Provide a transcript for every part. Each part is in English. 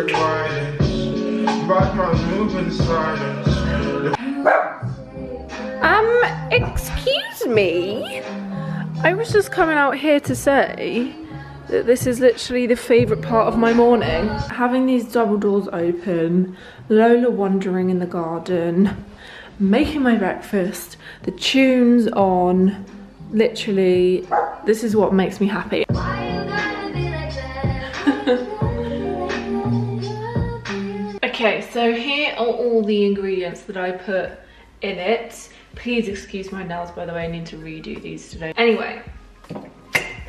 tread violence, but my moving silence. Excuse me? I was just coming out here to say that this is literally the favourite part of my morning. Having these double doors open, Lola wandering in the garden, making my breakfast, the tunes on, literally, this is what makes me happy. Okay, so here are all the ingredients that I put in it. Please excuse my nails, by the way, I need to redo these today. Anyway,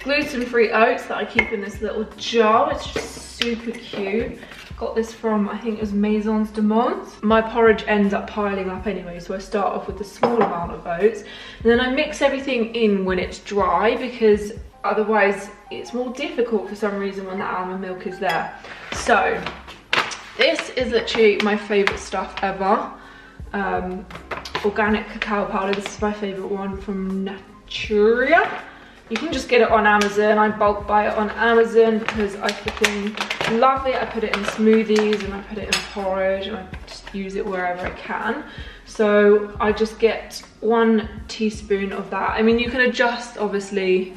gluten-free oats that I keep in this little jar. It's just super cute. Got this from, I think it was Maisons du Monde. My porridge ends up piling up anyway, so I start off with a small amount of oats. And then I mix everything in when it's dry, because otherwise it's more difficult for some reason when the almond milk is there. So, this is literally my favourite stuff ever. Organic cacao powder. This is my favourite one from Naturia. You can just get it on Amazon. I bulk buy it on Amazon because I freaking love it. I put it in smoothies and I put it in porridge and I just use it wherever I can. So I just get 1 teaspoon of that. I mean, you can adjust obviously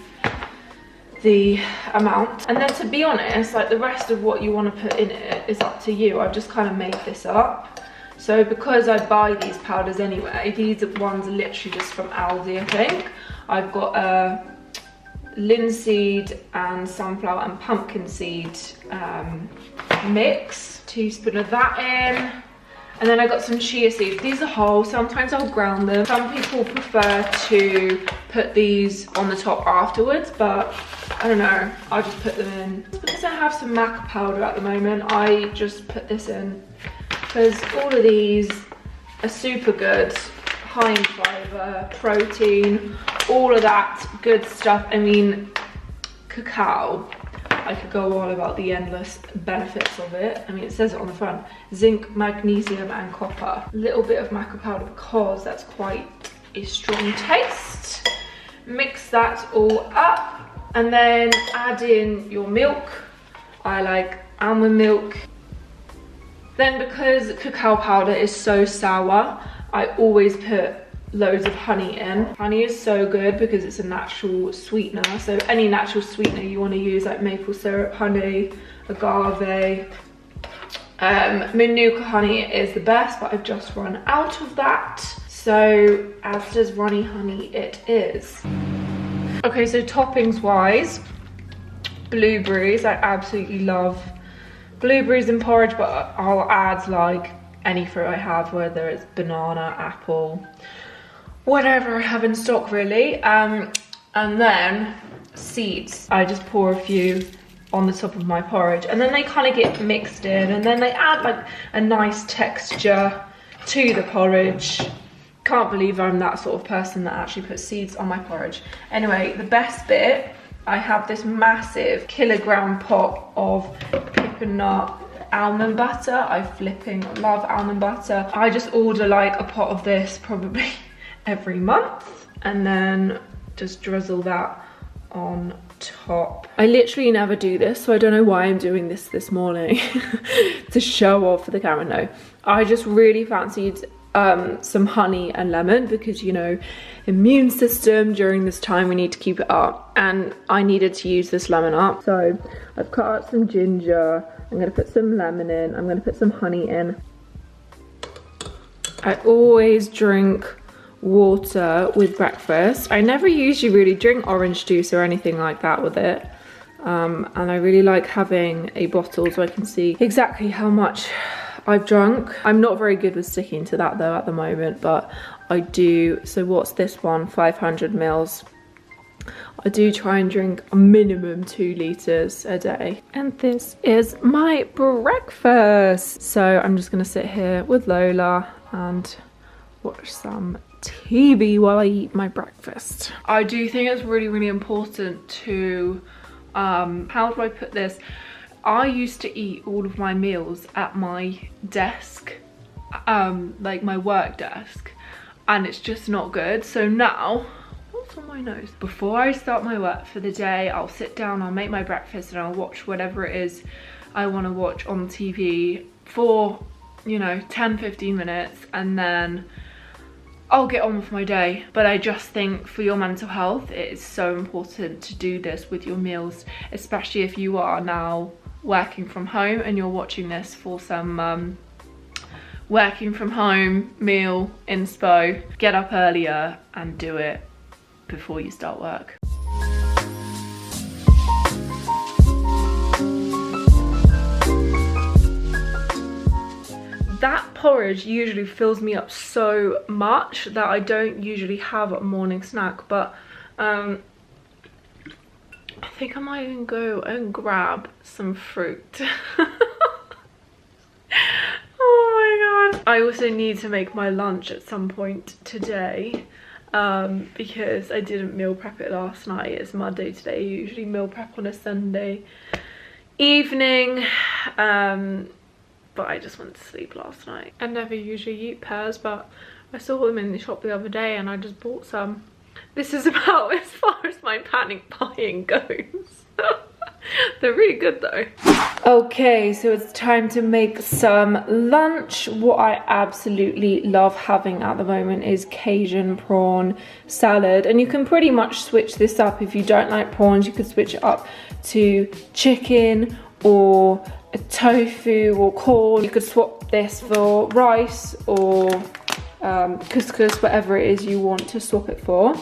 the amount, and then to be honest, like the rest of what you want to put in it is up to you. I've just kind of made this up. So because I buy these powders anyway, these ones are literally just from Aldi, I think. I've got a linseed and sunflower and pumpkin seed mix. 1 teaspoon of that in. And then I got some chia seeds. These are whole, sometimes I'll ground them. Some people prefer to put these on the top afterwards, but I don't know, I'll just put them in. Because I have some maca powder at the moment, I just put this in. Because all of these are super good, high in fibre, protein, all of that good stuff. I mean, cacao, I could go on about the endless benefits of it. I mean, it says it on the front. Zinc, magnesium and copper. A little bit of maca powder because that's quite a strong taste. Mix that all up and then add in your milk. I like almond milk. Then because cacao powder is so sour, I always put loads of honey in. Honey is so good because it's a natural sweetener. So any natural sweetener you want to use, like maple syrup, honey, agave. Manuka honey is the best, but I've just run out of that. So as does runny honey it is. Okay, so toppings wise, blueberries. I absolutely love blueberries in porridge, but I'll add like any fruit I have, whether it's banana, apple, whatever I have in stock really. And then seeds, I just pour a few on the top of my porridge and then they kind of get mixed in and then they add like a nice texture to the porridge. Can't believe I'm that sort of person that actually puts seeds on my porridge. Anyway, the best bit, I have this massive kilogram pot of pipernut almond butter. I flipping love almond butter. I just order like a pot of this probably every month and then just drizzle that on top. I literally never do this, so I don't know why I'm doing this morning to show off for the camera. No, I just really fancied some honey and lemon because, you know, immune system during this time we need to keep it up, and I needed to use this lemon up. So I've cut up some ginger, I'm going to put some lemon in, I'm going to put some honey in. I always drink water with breakfast. I never usually really drink orange juice or anything like that with it, and I really like having a bottle so I can see exactly how much I've drunk. I'm not very good with sticking to that though at the moment, but I do. So what's this one? 500 mils. I do try and drink a minimum 2 litres a day. And this is my breakfast. So I'm just gonna sit here with Lola and watch some TV while I eat my breakfast. I do think it's really, really important to, how do I put this? I used to eat all of my meals at my desk, like my work desk, and it's just not good. So now, what's on my nose? Before I start my work for the day, I'll sit down, I'll make my breakfast and I'll watch whatever it is I want to watch on TV for, you know, 10-15 minutes, and then I'll get on with my day. But I just think for your mental health, it is so important to do this with your meals, especially if you are now working from home and you're watching this for some working from home meal inspo. Get up earlier and do it before you start work. That porridge usually fills me up so much that I don't usually have a morning snack, but I think I might even go and grab some fruit. Oh my god. I also need to make my lunch at some point today, because I didn't meal prep it last night. It's Monday today. I usually meal prep on a Sunday evening, but I just went to sleep last night. I never usually eat pears, but I saw them in the shop the other day and I just bought some. This is about as far as my panic buying goes. They're really good though. Okay, so it's time to make some lunch. What I absolutely love having at the moment is Cajun prawn salad, and you can pretty much switch this up. If you don't like prawns, you could switch it up to chicken or a tofu or corn. You could swap this for rice or couscous, whatever it is you want to swap it for.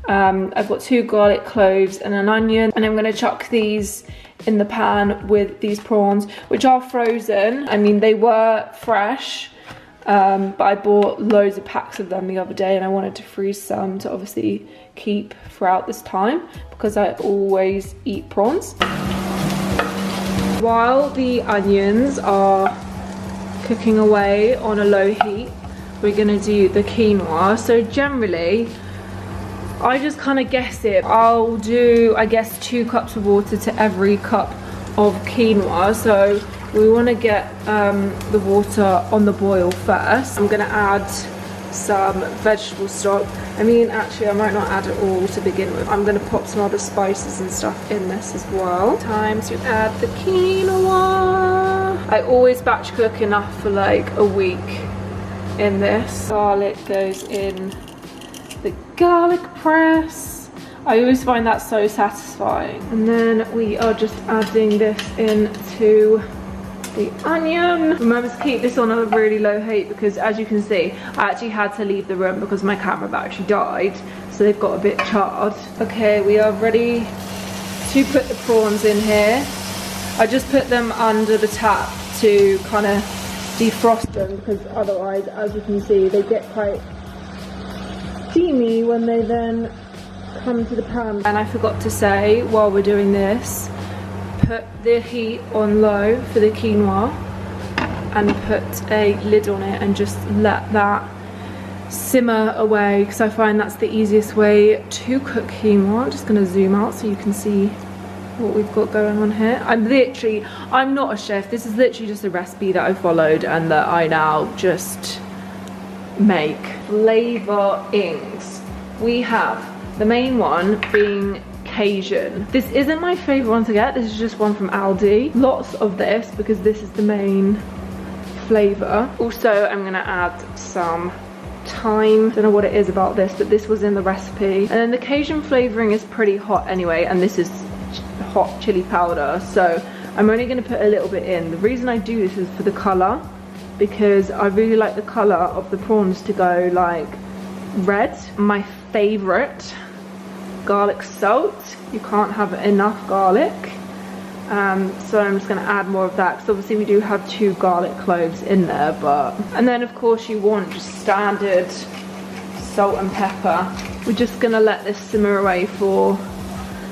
I've got 2 garlic cloves and an onion, and I'm going to chuck these in the pan with these prawns, which are frozen. I mean, they were fresh, but I bought loads of packs of them the other day and I wanted to freeze some to obviously keep throughout this time, because I always eat prawns. While the onions are cooking away on a low heat, we're going to do the quinoa. So generally, I just kind of guess it. I'll do, I guess, 2 cups of water to every cup of quinoa. So we want to get the water on the boil first. I'm going to add some vegetable stock. I mean, actually, I might not add it all to begin with. I'm going to pop some other spices and stuff in this as well. Time to add the quinoa. I always batch cook enough for like a week in this. Garlic goes in the garlic press. I always find that so satisfying. And then we are just adding this into the onion. Remember to keep this on a really low heat, because as you can see, I actually had to leave the room because my camera battery died, so they've got a bit charred. Okay, we are ready to put the prawns in here. I just put them under the tap to kind of defrost them, because otherwise, as you can see, they get quite steamy when they then come to the pan. And I forgot to say, while we're doing this, put the heat on low for the quinoa and put a lid on it and just let that simmer away, because I find that's the easiest way to cook quinoa. I'm just going to zoom out so you can see what we've got going on here. I'm not a chef. This is literally just a recipe that I followed and that I now just make. Flavorings. We have the main one being Cajun. This isn't my favorite one to get. This is just one from Aldi. Lots of this because this is the main flavor. Also, I'm gonna add some thyme. Don't know what it is about this, but this was in the recipe. And then the Cajun flavoring is pretty hot anyway, and this is hot chili powder, so I'm only going to put a little bit in. The reason I do this is for the colour, because I really like the colour of the prawns to go like red. My favourite, garlic salt. You can't have enough garlic, so I'm just going to add more of that, because obviously we do have 2 garlic cloves in there. And then of course you want just standard salt and pepper. We're just going to let this simmer away for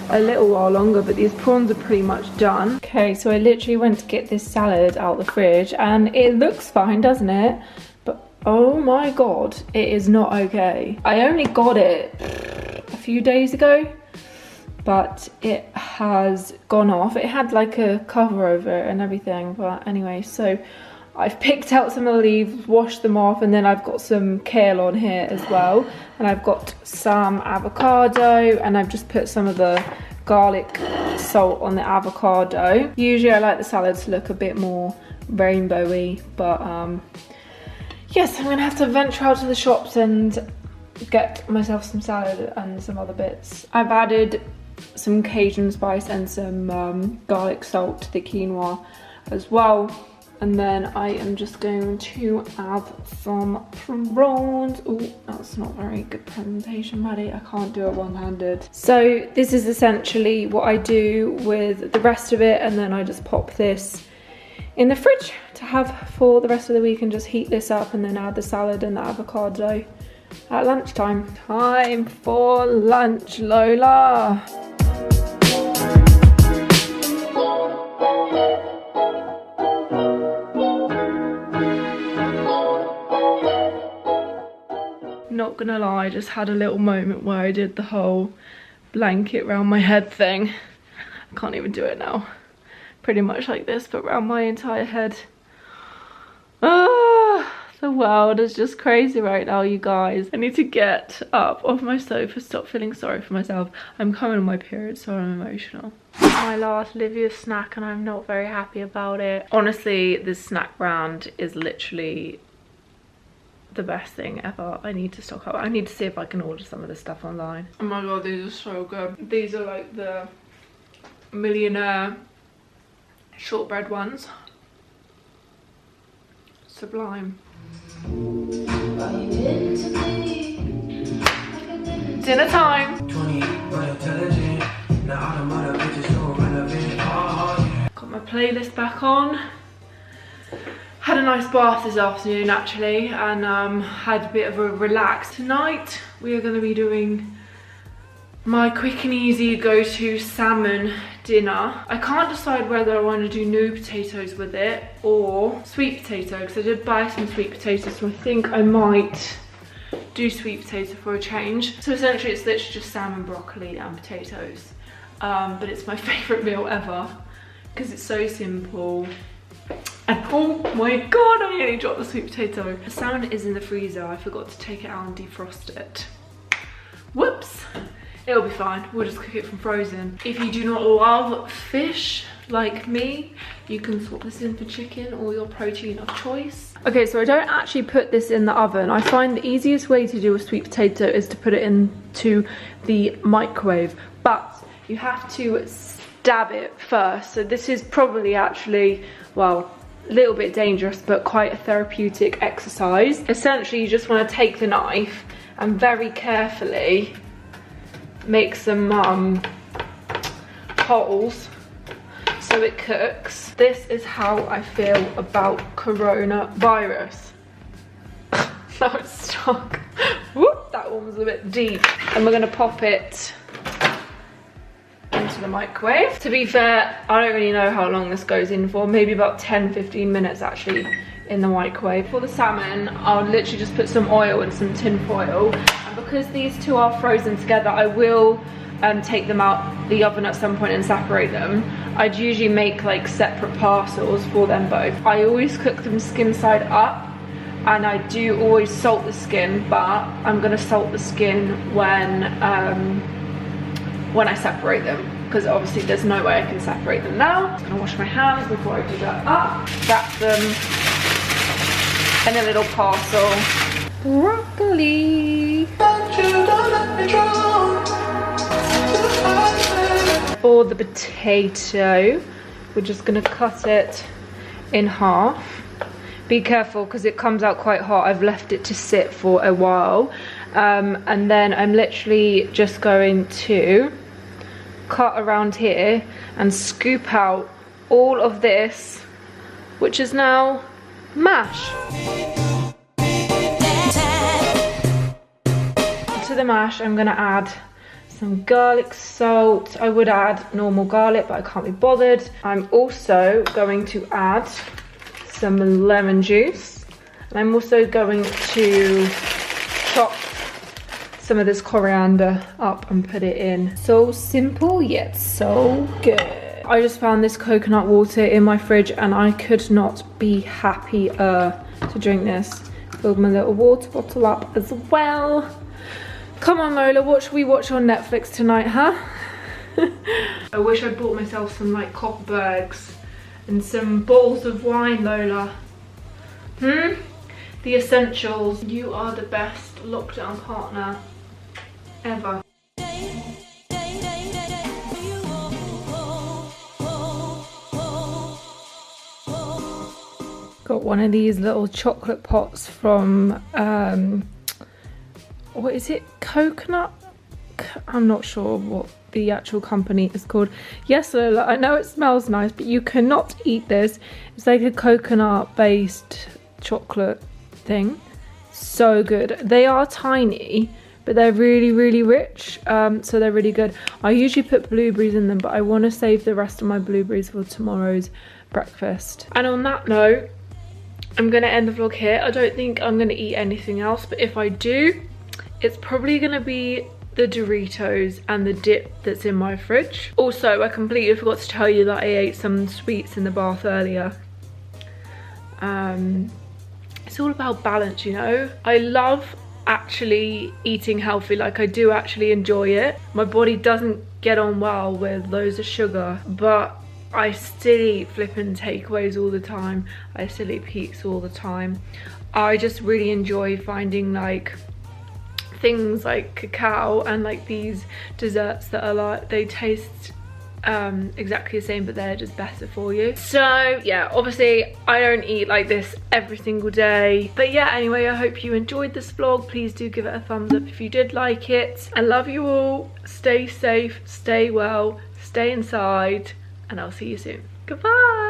a little while longer, but these prawns are pretty much done. Okay, so I literally went to get this salad out the fridge and it looks fine, doesn't it? But oh my god, it is not okay. I only got it a few days ago, but it has gone off. It had like a cover over it and everything, but anyway, so I've picked out some of the leaves, washed them off, and then I've got some kale on here as well. And I've got some avocado, and I've just put some of the garlic salt on the avocado. Usually I like the salad to look a bit more rainbowy, but yes, I'm gonna have to venture out to the shops and get myself some salad and some other bits. I've added some Cajun spice and some garlic salt to the quinoa as well. And then I am just going to add some prawns. Oh, that's not very good presentation, Maddie. I can't do it one-handed. So this is essentially what I do with the rest of it, and then I just pop this in the fridge to have for the rest of the week and just heat this up and then add the salad and the avocado at lunchtime. Time for lunch, Lola. Not gonna lie, I just had a little moment where I did the whole blanket around my head thing. I can't even do it now. Pretty much like this, but around my entire head. Ah, the world is just crazy right now, you guys. I need to get up off my sofa, stop feeling sorry for myself. I'm coming on my period, so I'm emotional. My last Livia snack and I'm not very happy about it. Honestly, this snack brand is literally the best thing ever. I need to stock up. I need to see if I can order some of this stuff online. Oh my god, these are so good. These are like the millionaire shortbread ones. Sublime. Dinner time. Got my playlist back on. Had a nice bath this afternoon actually, and had a bit of a relax. Tonight we are going to be doing my quick and easy go-to salmon dinner. I can't decide whether I want to do new potatoes with it or sweet potato, because I did buy some sweet potatoes, so I think I might do sweet potato for a change. So essentially it's literally just salmon, broccoli and potatoes, but it's my favourite meal ever because it's so simple. And oh my god, I nearly dropped the sweet potato. The salmon is in the freezer. I forgot to take it out and defrost it. Whoops. It'll be fine. We'll just cook it from frozen. If you do not love fish like me, you can swap this in for chicken or your protein of choice. Okay, so I don't actually put this in the oven. I find the easiest way to do a sweet potato is to put it into the microwave, but you have to stab it first. So this is probably actually, well, a little bit dangerous, but quite a therapeutic exercise. Essentially, you just want to take the knife and very carefully make some holes so it cooks. This is how I feel about coronavirus. Now it's stuck. Whoop, that one was a bit deep. And we're gonna pop it into the microwave. To be fair, I don't really know how long this goes in for. Maybe about 10-15 minutes actually in the microwave. For the salmon, I'll literally just put some oil and some tin foil. And because these two are frozen together, I will take them out the oven at some point and separate them. I'd usually make like separate parcels for them both. I always cook them skin side up, and I do always salt the skin, but I'm gonna salt the skin when I separate them, because obviously there's no way I can separate them now. I'm gonna wash my hands before I do that up. Wrap them in a little parcel. Broccoli. For the potato, we're just gonna cut it in half. Be careful because it comes out quite hot. I've left it to sit for a while. And then I'm literally just going to cut around here and scoop out all of this, which is now mash. To the mash, I'm gonna add some garlic salt. I would add normal garlic, but I can't be bothered. I'm also going to add some lemon juice, and I'm also going to chop some of this coriander up and put it in. So simple yet so good. I just found this coconut water in my fridge and I could not be happier to drink this. Filled my little water bottle up as well. Come on Lola, what should we watch on Netflix tonight, huh? I wish I bought myself some like Kopparbergs and some bottles of wine, Lola. The essentials. You are the best lockdown partner ever. Got one of these little chocolate pots from, what is it? Coconut? I'm not sure what the actual company is called. Yes, Lola, I know it smells nice, but you cannot eat this. It's like a coconut based chocolate thing. So good. They are tiny, but they're really, really rich. So they're really good. I usually put blueberries in them, but I want to save the rest of my blueberries for tomorrow's breakfast. And on that note, I'm going to end the vlog here. I don't think I'm going to eat anything else, but if I do, it's probably going to be the Doritos and the dip that's in my fridge. Also, I completely forgot to tell you that I ate some sweets in the bath earlier. It's all about balance, you know. I love actually eating healthy, like I do actually enjoy it. My body doesn't get on well with loads of sugar, but I still eat flipping takeaways all the time. I still eat pizza all the time. I just really enjoy finding like things like cacao and like these desserts that are like, they taste exactly the same, but they're just better for you. So yeah, obviously I don't eat like this every single day, but yeah, anyway, I hope you enjoyed this vlog. Please do give it a thumbs up if you did like it. I love you all. Stay safe, stay well, stay inside, and I'll see you soon. Goodbye.